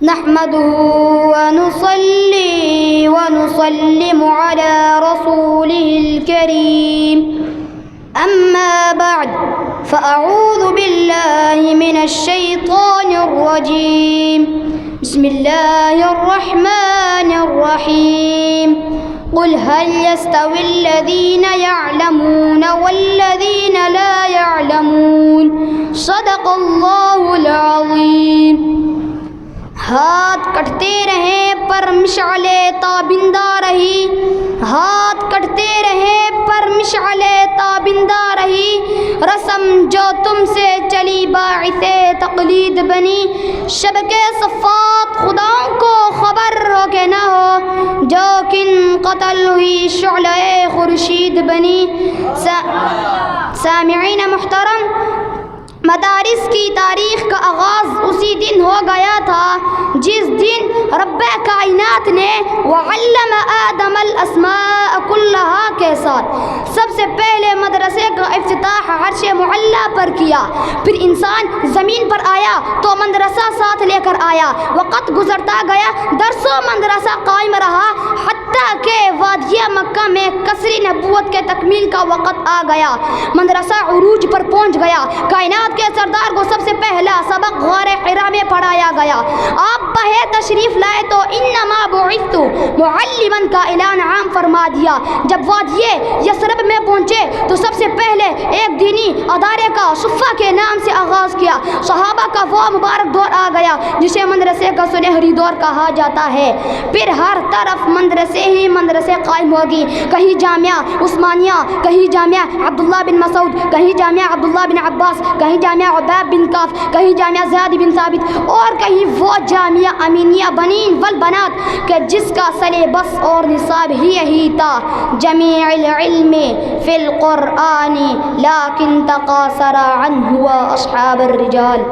نحمده ونصلي ونسلم على رسوله الكريم أما بعد فأعوذ بالله من الشيطان الرجيم بسم الله الرحمن الرحيم قل هل يستوي الذين يعلمون والذين لا يعلمون صدق اللہ العظیم۔ ہاتھ کٹتے رہے پر مشعلے تابندہ رہی، ہاتھ کٹتے رہے پر مشعلے تابندہ رہی، رسم جو تم سے چلی باعث تقلید بنی، شب کے صفات خداؤں کو خبر ہو کہ نہ ہو، جو کن قتل ہوئی شعلہ خورشید بنی۔ سامعین محترم، مدارس کی تاریخ کا آغاز اسی دن ہو گیا تھا جس دن رب کائنات نے وعلم آدم الاسماء کلہا کے ساتھ سب سے پہلے مدرسے کا افتتاح عرش معلی پر کیا، پھر انسان زمین پر آیا تو مدرسہ ساتھ لے کر آیا، وقت گزرتا گیا، درس و مدرسہ قائم رہا، حتیٰ کہ وادی مکہ میں قصر نبوت کے تکمیل کا وقت آ گیا، مدرسہ عروج پر پہنچ گیا، کائنات کے سردار کو سب سے پہلا سبق غار حرا میں پڑھایا گیا۔ آپ بہے تشریف لائے تو انما بعثت معلما کا اعلان عام فرما دیا۔ جب وادی یثرب میں پہنچے تو سب سے پہلے ایک دینی ادارے کا صفہ کے نام سے آغاز کیا۔ صحابہ کا وہ مبارک دور آ گیا جسے مدرسے کا سنہری دور کہا جاتا ہے۔ پھر ہر طرف مدرسے ہی مدرسے قائم ہوگی، کہیں جامعہ عثمانیہ، کہیں جامعہ عبداللہ بن مسعود، کہیں جامعہ عبداللہ بن عباس، کہیں جامعہ عبید بن کعب، کہیں جامعہ زید بن ثابت، اور کہیں وہ جامعہ امینیہ بنین والبنات کہ جس کا سلیبس اور نصاب ہی تھا جمیع العلم فی القرآن لیکن تقاصر عنہ اصحاب الرجال۔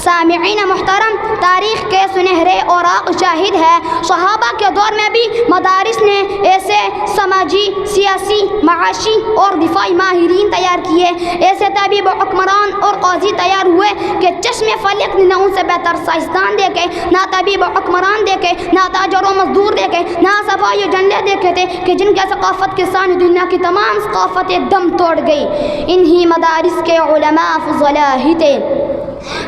سامعین محترم، تاریخ کے سنہرے اوراق شاہد ہے صحابہ کے دور میں بھی مدارس نے ایسے سماجی، سیاسی، معاشی اور دفاعی ماہرین تیار کیے، ایسے طبیب و حکمران اور قاضی تیار ہوئے کہ چشم فلک نے نہ ان سے بہتر سائنسدان دیکھے، نہ طبیب و حکمران دیکھے، نہ تاجر و مزدور دیکھے، نہ صفائی و جنڈے دیکھے تھے کہ جن کے ثقافت کے سان دنیا کی تمام ثقافتیں دم توڑ گئی۔ انہی مدارس کے علماء فضلاء ہی تھے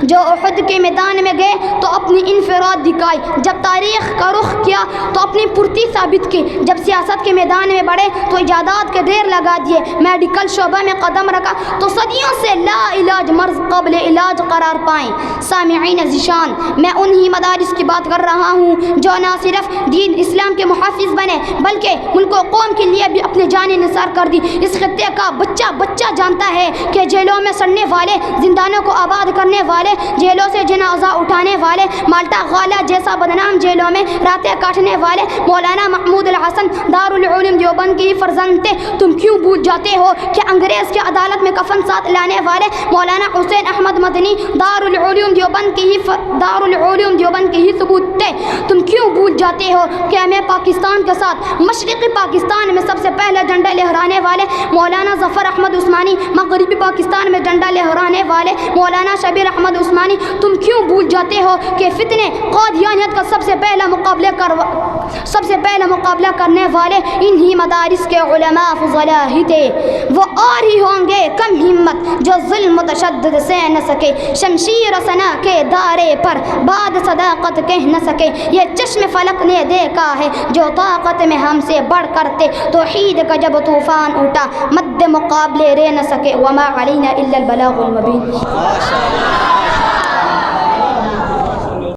جو احد کے میدان میں گئے تو اپنی انفراد دکھائی، جب تاریخ کا رخ کیا تو اپنی پرتی ثابت کی، جب سیاست کے میدان میں بڑھے تو ایجادات کے دیر لگا دیے، میڈیکل شعبہ میں قدم رکھا تو صدیوں سے لا علاج مرض قبل علاج قرار پائیں۔ سامعین ذیشان، میں انہی مدارس کی بات کر رہا ہوں جو نہ صرف دین اسلام کے محافظ بنے بلکہ ملک و قوم کے لیے بھی اپنے جانیں نثار کر دی۔ اس خطے کا بچہ جانتا ہے کہ جیلوں میں سڑنے والے، زندانوں کو آباد کرنے والے، جیلوں سے جنازہ اٹھانے والے، مالٹا غالہ جیسا بدنام جیلوں میں راتیں کاٹنے والے مولانا محمود الحسن دارالعلوم دیوبند کی فرزند تھے۔ تم کیوں بھول جاتے ہو کہ انگریز کی عدالت میں کفن ساتھ لانے والے مولانا حسین احمد مدنی دارالعلوم دیوبند کے ہی ثبوت تھے؟ تم کیوں بھول جاتے ہو کہ ہمیں پاکستان کے ساتھ مشرقی پاکستان میں سب سے پہلے جھنڈا لہرانے والے مولانا ظفر احمد عثمانی، مغربی پاکستان میں جھنڈا لہرانے والے مولانا شبیر احمد عثمانی؟ تم کیوں بھول جاتے ہو کہ فتنے قادیانیت کا سب سے پہلا مقابلہ کرنے والے انہی مدارس کے علماء فضلاء ہی تھے؟ وہ اور ہی ہوں گے کم ہمت جو ظلم متشدد سے نہ سکے، شمشیر ثنا کے دارے پر بعد صداقت کہہ نہ سکے۔ یہ چشم فلک نے دیکھا ہے جو طاقت میں ہم سے بڑھ کر تھے، توحید کا جب طوفان اٹھا مد مقابلے رہ نہ سکے۔ وما علینا الا البلاغ المبین۔